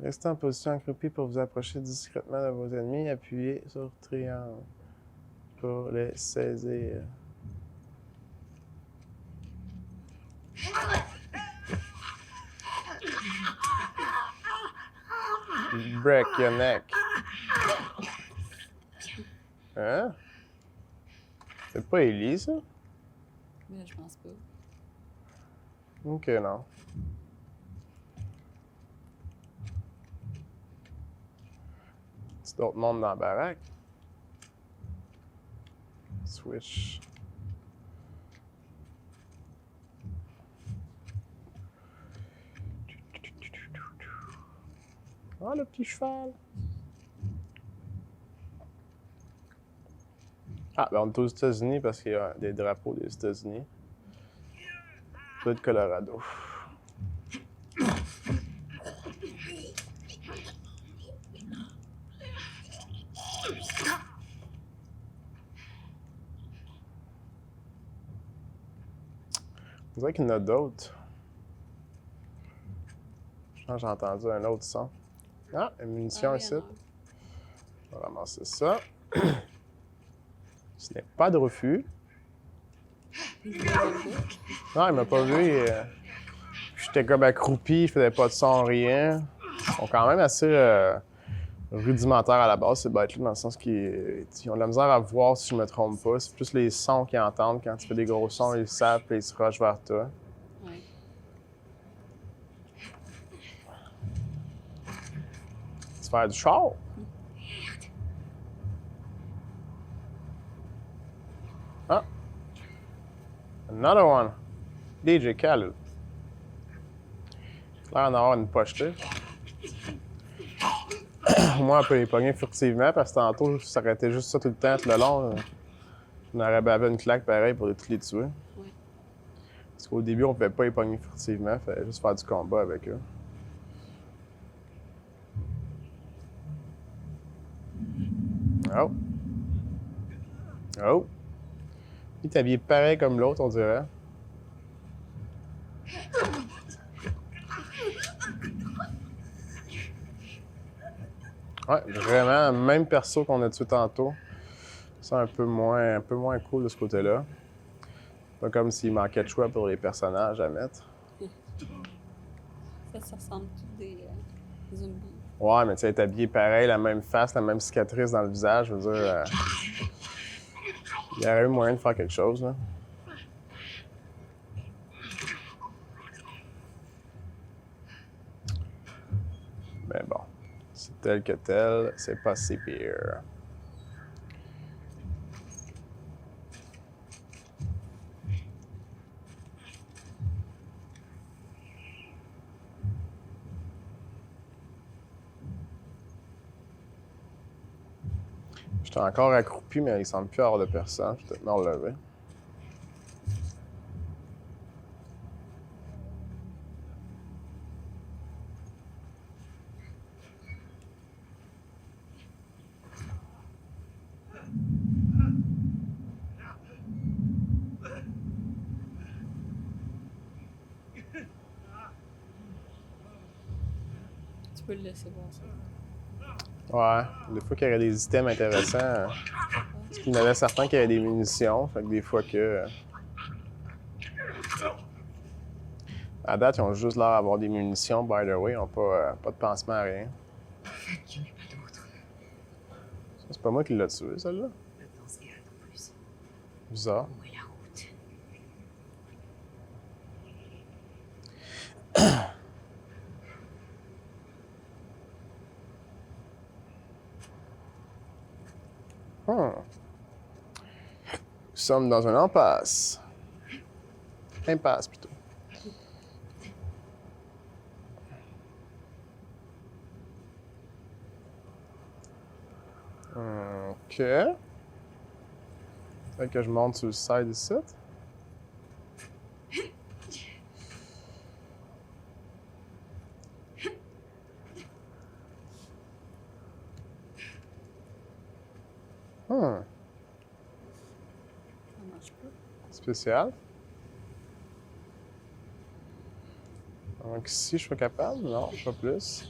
Restez en position accroupie pour vous approcher discrètement de vos ennemis. Appuyez sur triangle pour les saisir. Break your neck. Hein? C'est pas Ellie, ça?
Mais je pense pas.
Ok, non. C'est d'autres mondes dans la baraque. Switch. Ah, le petit cheval. Ah, ben on est aux États-Unis parce qu'il y a des drapeaux des États-Unis. Ça doit être Colorado. On dirait qu'il y en a d'autres. Je pense que j'ai entendu un autre son. Ah, une munition
Ah,
ici.
il y en a un.
On va ramasser ça. Ce n'est pas de refus. Non, il m'a pas vu. J'étais comme accroupi, je faisais pas de son, rien. Ils sont quand même assez rudimentaires à la base, ces bêtes-là, dans le sens qu'ils ont de la misère à voir si je me trompe pas. C'est plus les sons qu'ils entendent. Quand tu fais des gros sons, ils le savent et ils se rushent vers toi.
Ouais.
Tu fais du char? Ah! Another one! DJ Khaled. L'air d'en avoir une pochetée. Moi, on peut les pogner furtivement parce que tantôt, ça aurait été juste ça tout le temps, tout le long. On aurait bavé une claque pareil pour tous les tuer.
Ouais.
Parce qu'au début, on pouvait pas les pogner furtivement, il fallait juste faire du combat avec eux. Oh! Oh! Il est habillé pareil comme l'autre, on dirait. Ouais, vraiment, même perso qu'on a tué tantôt. C'est un peu moins cool de ce côté-là. Pas comme s'il manquait de choix pour les personnages à mettre.
Ça ressemble tous des zombies.
Ouais, mais tu sais, être habillé pareil, la même face, la même cicatrice dans le visage, je veux dire... il y aurait eu moyen de faire quelque chose, là. Mais bon, c'est tel que tel, c'est pas si pire. J'étais encore accroupi, mais il semble plus avoir de personne. Je vais peut-être me relever.
Tu peux le laisser voir ça.
Ouais, des fois qu'il y aurait des items intéressants. Parce qu'il y en avait certains qui avaient des munitions, fait que des fois que... À date, ils ont juste l'air d'avoir des munitions, by the way, ils n'ont pas de pansement à rien.
Il n'y en a pas d'autre.
Ça, c'est pas moi qui l'ai tué, celle-là.
Ne pense rien non plus.
Bizarre.
Où est la route?
Nous sommes dans une impasse. Impasse, plutôt. OK. Fait que je monte sur le side ici.
Ça marche pas.
Spécial. Donc ici, je suis capable? Non, pas plus.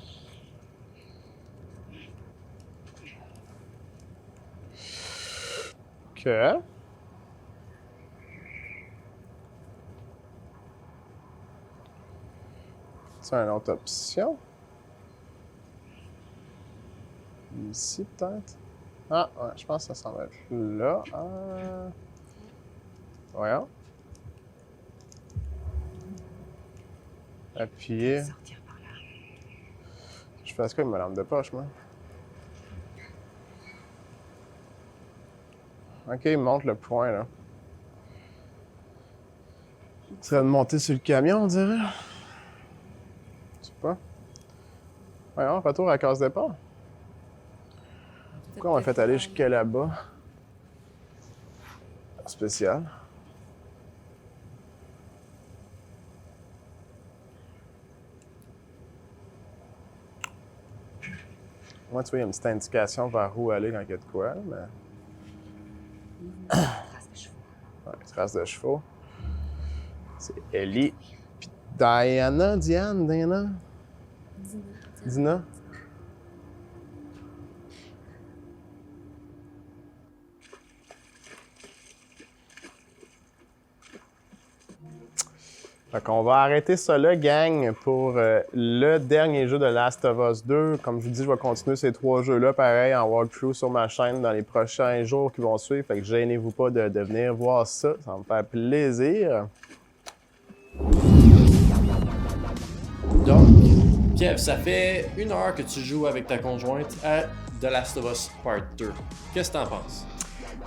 OK. C'est une autre option. Ici, peut-être? Ah, ouais, je pense que ça s'en va être là. Ah. Voyons. Appuyer.
Sortir par là.
Je fais ce quoi avec ma lampe de poche, moi? OK, il monte le point, là. Ça serait de monter sur le camion, on dirait. Je sais pas. Voyons, retour à la case départ. Pourquoi on m'a fait aller jusqu'à là-bas? Spécial. Moi, tu vois, il y a une petite indication vers où aller quand il y a de quoi, mais...
Trace de chevaux.
Ouais, trace de chevaux. C'est Ellie. Puis Diana. Dina. Fait qu'on va arrêter ça là, gang, pour le dernier jeu de Last of Us 2. Comme je vous dis, je vais continuer ces 3 jeux-là, pareil, en walkthrough sur ma chaîne dans les prochains jours qui vont suivre. Fait que gênez-vous pas de venir voir ça. Ça va me faire plaisir.
Donc, Kev, ça fait 1 heure que tu joues avec ta conjointe à The Last of Us Part 2. Qu'est-ce que t'en penses?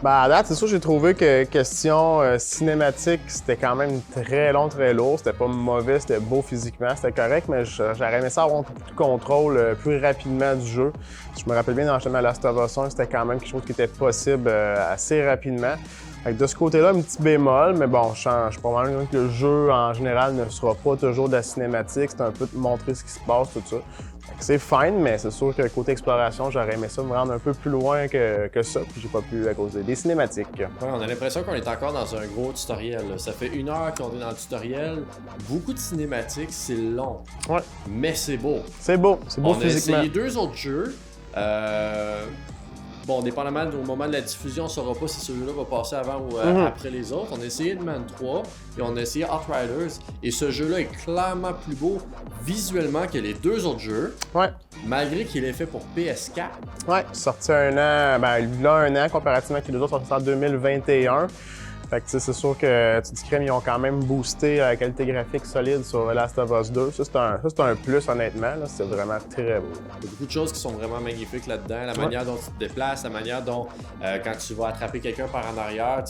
Ben, à date, c'est sûr, j'ai trouvé que question cinématique, c'était quand même très long, très lourd. C'était pas mauvais, c'était beau physiquement, c'était correct, mais j'aurais aimé ça avoir un peu plus de contrôle plus rapidement du jeu. Je me rappelle bien, dans l'enchaînement Last of Us 1, c'était quand même quelque chose qui était possible assez rapidement. Fait que de ce côté-là, un petit bémol, mais bon, je suis pas mal que le jeu, en général, ne sera pas toujours de la cinématique. C'est un peu de montrer ce qui se passe, tout ça. C'est fine, mais c'est sûr que côté exploration, j'aurais aimé ça me rendre un peu plus loin que ça, puis j'ai pas pu à cause des cinématiques.
Ouais, on a l'impression qu'on est encore dans un gros tutoriel. Là. Ça fait 1 heure qu'on est dans le tutoriel. Beaucoup de cinématiques, c'est long.
Ouais.
Mais c'est beau.
C'est beau
On
physiquement.
a essayé 2 autres jeux. Bon, dépendamment au moment de la diffusion, on ne saura pas si celui-là va passer avant ou après les autres. On a essayé Man 3 et on a essayé Outriders. Et ce jeu-là est clairement plus beau visuellement que les 2 autres jeux.
Ouais.
Malgré qu'il est fait pour PS4.
Ouais, sorti un an, il a 1 an comparativement que les autres sont sortis en 2021. Fait que c'est sûr que tu dis crème, ils ont quand même boosté la qualité graphique solide sur Last of Us 2. Ça, c'est un plus, honnêtement. C'est vraiment très beau.
Il y a beaucoup de choses qui sont vraiment magnifiques là-dedans. La manière dont tu te déplaces, la manière dont, quand tu vas attraper quelqu'un par en arrière,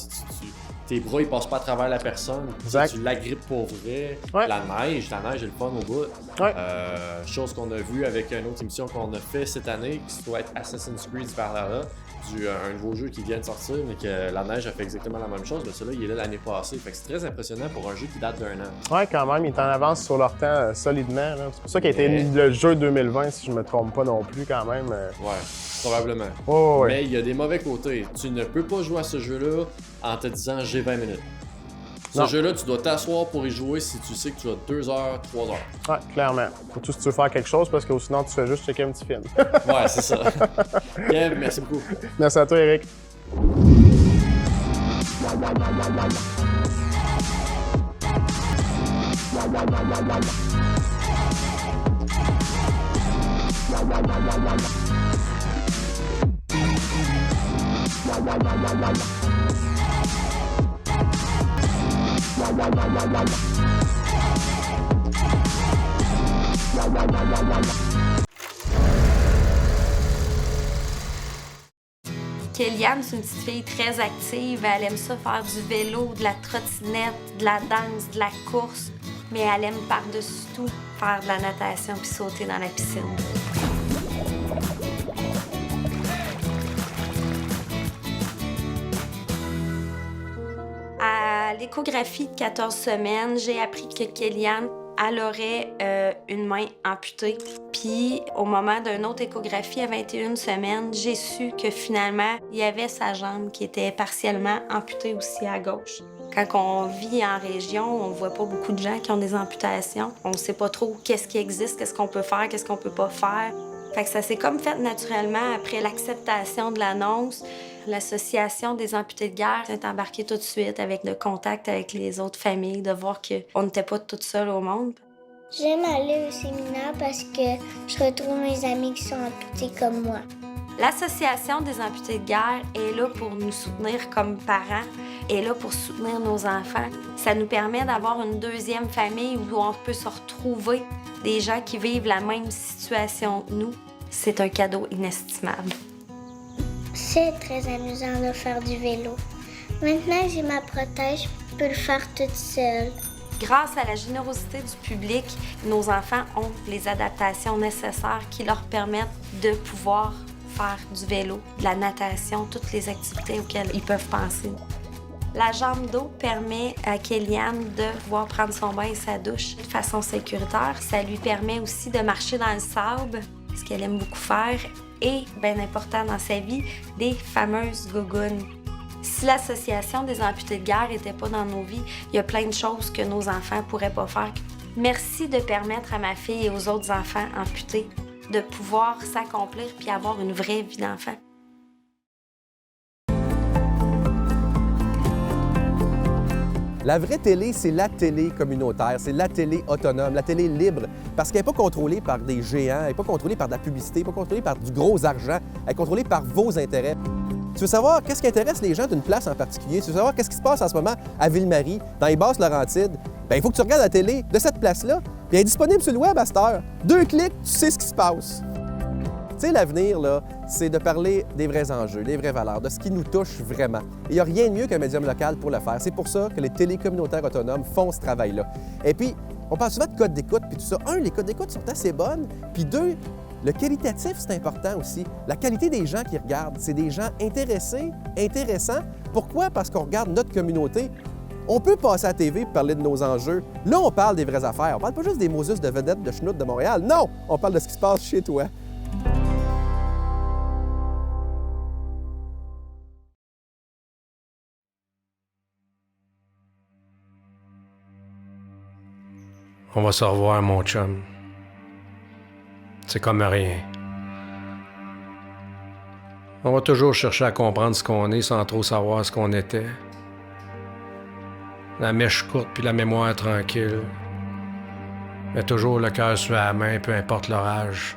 tes bras, ils passent pas à travers la personne. Tu l'agrippes pour vrai.
Ouais.
La neige est le fun au bout.
Ouais.
Chose qu'on a vu avec une autre émission qu'on a fait cette année, qui doit être Assassin's Creed Valhalla, un nouveau jeu qui vient de sortir, mais que la neige a fait exactement la même chose. Mais celui-là, il est là l'année passée. Fait que c'est très impressionnant pour un jeu qui date d'1 an.
Ouais, quand même, il est en avance sur leur temps solidement. Là. C'est pour ça qu'il a été le jeu 2020, si je me trompe pas non plus, quand même.
Ouais, probablement.
Ouais.
Mais il y a des mauvais côtés. Tu ne peux pas jouer à ce jeu-là en te disant j'ai 20 minutes. Ce jeu-là, tu dois t'asseoir pour y jouer si tu sais que tu as 2 heures, 3 heures.
Ouais, clairement. Surtout si tu veux faire quelque chose, parce que sinon, tu fais juste checker un petit film.
Ouais, c'est ça. Kev, merci beaucoup.
Merci à toi, Eric.
Kéliane, c'est une petite fille très active. Elle aime ça faire du vélo, de la trottinette, de la danse, de la course. Mais elle aime par-dessus tout faire de la natation puis sauter dans la piscine. l'échographie de 14 semaines, j'ai appris que Kellyanne, elle aurait une main amputée. Puis, au moment d'une autre échographie à 21 semaines, j'ai su que finalement, il y avait sa jambe qui était partiellement amputée aussi à gauche. Quand on vit en région, on voit pas beaucoup de gens qui ont des amputations. On sait pas trop qu'est-ce qui existe, qu'est-ce qu'on peut faire, qu'est-ce qu'on peut pas faire. Fait que ça s'est comme fait naturellement après l'acceptation de l'annonce. L'Association des amputés de guerre est embarquée tout de suite avec le contact avec les autres familles, de voir qu'on n'était pas toutes seules au monde.
J'aime aller au séminaire parce que je retrouve mes amis qui sont amputés comme moi.
L'Association des amputés de guerre est là pour nous soutenir comme parents, est là pour soutenir nos enfants. Ça nous permet d'avoir une deuxième famille où on peut se retrouver des gens qui vivent la même situation que nous. C'est un cadeau inestimable.
C'est très amusant de faire du vélo. Maintenant que j'ai ma prothèse, je peux le faire toute seule.
Grâce à la générosité du public, nos enfants ont les adaptations nécessaires qui leur permettent de pouvoir faire du vélo, de la natation, toutes les activités auxquelles ils peuvent penser. La jambe d'eau permet à Kellyanne de pouvoir prendre son bain et sa douche de façon sécuritaire. Ça lui permet aussi de marcher dans le sable, ce qu'elle aime beaucoup faire, et, bien important dans sa vie, des fameuses gougounes. Si l'Association des amputés de guerre n'était pas dans nos vies, il y a plein de choses que nos enfants ne pourraient pas faire. Merci de permettre à ma fille et aux autres enfants amputés de pouvoir s'accomplir puis avoir une vraie vie d'enfant.
La vraie télé, c'est la télé communautaire, c'est la télé autonome, la télé libre, parce qu'elle n'est pas contrôlée par des géants, elle n'est pas contrôlée par de la publicité, elle n'est pas contrôlée par du gros argent, elle est contrôlée par vos intérêts. Tu veux savoir qu'est-ce qui intéresse les gens d'une place en particulier? Tu veux savoir qu'est-ce qui se passe en ce moment à Ville-Marie, dans les Basses-Laurentides? Bien, il faut que tu regardes la télé de cette place-là, puis elle est disponible sur le web à cette heure. 2 clics, tu sais ce qui se passe. Tu sais, l'avenir, là, c'est de parler des vrais enjeux, des vraies valeurs, de ce qui nous touche vraiment. Il n'y a rien de mieux qu'un médium local pour le faire. C'est pour ça que les télécommunautaires autonomes font ce travail-là. Et puis, on parle souvent de codes d'écoute, puis tout ça. 1, les codes d'écoute sont assez bonnes, puis 2, le qualitatif, c'est important aussi. La qualité des gens qui regardent, c'est des gens intéressés, intéressants. Pourquoi? Parce qu'on regarde notre communauté. On peut passer à la TV et parler de nos enjeux. Là, on parle des vraies affaires. On parle pas juste des Moses de vedettes de Chenoute de Montréal. Non! On parle de ce qui se passe chez toi.
On va se revoir, mon chum. C'est comme rien. On va toujours chercher à comprendre ce qu'on est sans trop savoir ce qu'on était. La mèche courte puis la mémoire tranquille. Mais toujours le cœur sur la main, peu importe l'orage.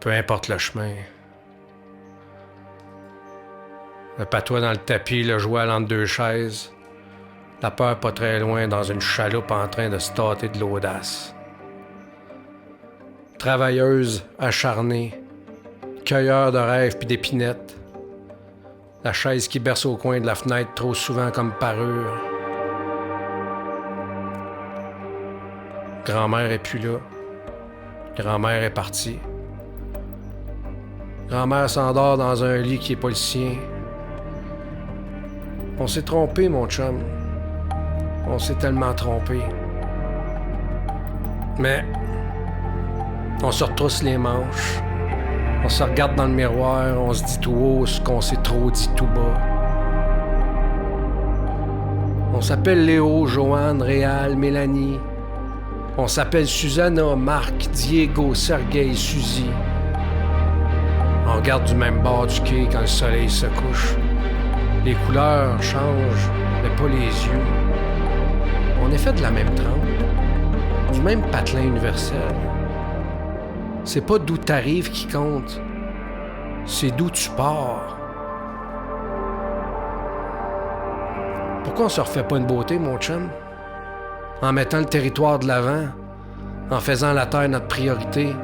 Peu importe le chemin. Le patois dans le tapis, le jouet entre 2 chaises. La peur pas très loin dans une chaloupe en train de se tâter de l'audace. Travailleuse, acharnée, cueilleur de rêves puis d'épinettes. La chaise qui berce au coin de la fenêtre trop souvent comme parure. Grand-mère est plus là. Grand-mère est partie. Grand-mère s'endort dans un lit qui est pas le sien. On s'est trompé, mon chum. On s'est tellement trompé. Mais on se retrousse les manches. On se regarde dans le miroir, on se dit tout haut ce qu'on s'est trop dit tout bas. On s'appelle Léo, Joanne, Réal, Mélanie. On s'appelle Susanna, Marc, Diego, Sergueï, Suzy. On regarde du même bord du quai quand le soleil se couche. Les couleurs changent, mais pas les yeux. On est fait de la même trempe, du même patelin universel. C'est pas d'où t'arrives qui compte, c'est d'où tu pars. Pourquoi on se refait pas une beauté, mon chum? En mettant le territoire de l'avant, en faisant la terre notre priorité,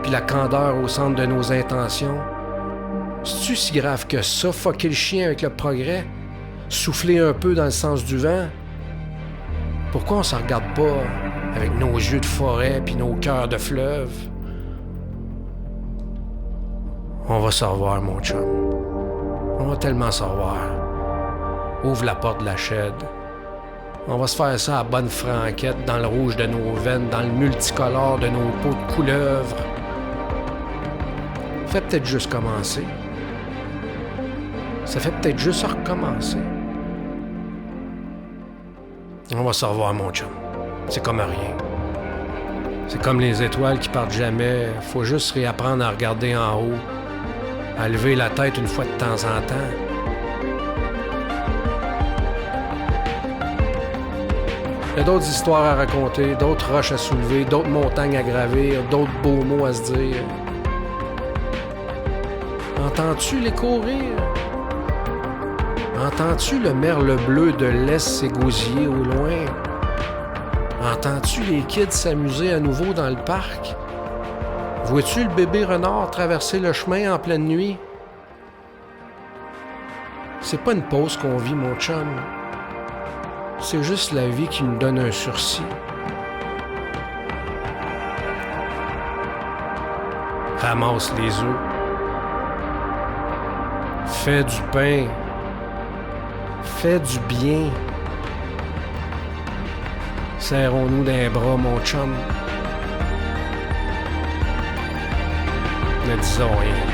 puis la candeur au centre de nos intentions. C'est-tu si grave que ça, fucker le chien avec le progrès? Souffler un peu dans le sens du vent? Pourquoi on s'en regarde pas avec nos yeux de forêt puis nos cœurs de fleuve? On va se revoir, mon chum. On va tellement se revoir. Ouvre la porte de la shed. On va se faire ça à bonne franquette, dans le rouge de nos veines, dans le multicolore de nos peaux de couleuvre. Ça fait peut-être juste commencer. Ça fait peut-être juste recommencer. On va se revoir, mon chum. C'est comme rien. C'est comme les étoiles qui partent jamais. Faut juste réapprendre à regarder en haut, à lever la tête une fois de temps en temps. Il y a d'autres histoires à raconter, d'autres roches à soulever, d'autres montagnes à gravir, d'autres beaux mots à se dire. Entends-tu les courir? Entends-tu le merle bleu de l'Est s'égosiller au loin? Entends-tu les kids s'amuser à nouveau dans le parc? Vois-tu le bébé renard traverser le chemin en pleine nuit? C'est pas une pause qu'on vit, mon chum. C'est juste la vie qui nous donne un sursis. Ramasse les œufs. Fais du pain. Fais du bien. Serrons-nous d'un bras, mon chum. Ne disons rien.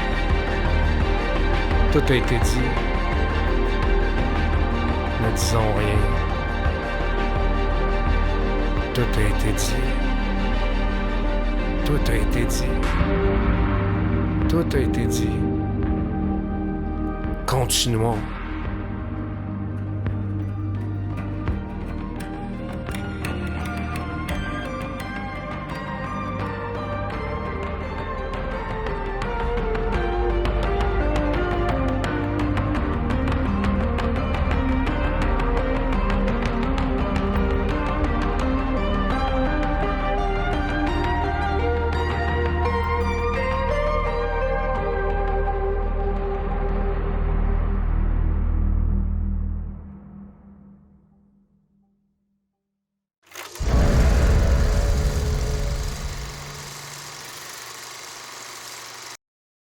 Tout a été dit. Ne disons rien. Tout a été dit. Tout a été dit. Tout a été dit. Continuons.